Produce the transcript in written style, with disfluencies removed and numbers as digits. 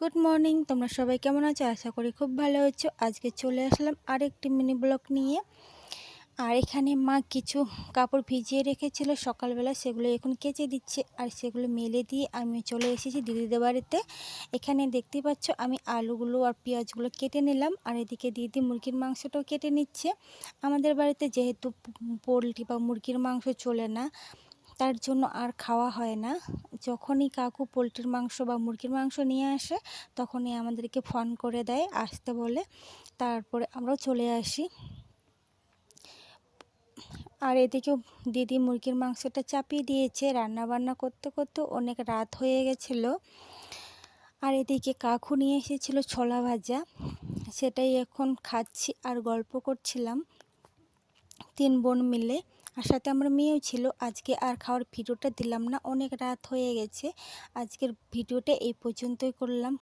Good morning, তোমরা সবাই কেমন আছো? আশা করি খুব ভালো আছো। আজকে চলে আসলাম আরেকটি মিনি ব্লগ নিয়ে। আর এখানে মা কিছু কাপড় ভিজিয়ে রেখেছিল সকালবেলা, সেগুলো এখন কেচে দিচ্ছে। আর সেগুলো মেলে দিয়ে আমি চলে এসেছি দিদিদের বাড়িতে। এখানে দেখতে পাচ্ছ আমি আলুগুলো আর পেঁয়াজগুলো কেটে নিলাম, আর এদিকে দিদি মুরগির মাংসটাও কেটে নিচ্ছে। আমাদের বাড়িতে যেহেতু পোলট্রি বা মুরগির মাংস চলে না, তার জন্য আর খাওয়া হয় না। যখনই কাকু পোলট্রির মাংস বা মুরগির মাংস নিয়ে আসে, তখনই আমাদেরকে ফোন করে দেয়, আসতে বলে। তারপরে আমরাও চলে আসি। আর এদিকেও দিদি মুরগির মাংসটা চাপিয়ে দিয়েছে। রান্না বান্না করতে করতে অনেক রাত হয়ে গেছিলো। আর এদিকে কাকু নিয়ে এসেছিল ছোলা ভাজা, সেটাই এখন খাচ্ছি আর গল্প করছিলাম তিন বোন মিলে। আর সাথে আমার মেয়েও ছিল। আজকে আর খাওয়ার ভিডিওটা দিলাম না, অনেক রাত হয়ে গেছে। আজকের ভিডিওটা এই পর্যন্তই করলাম।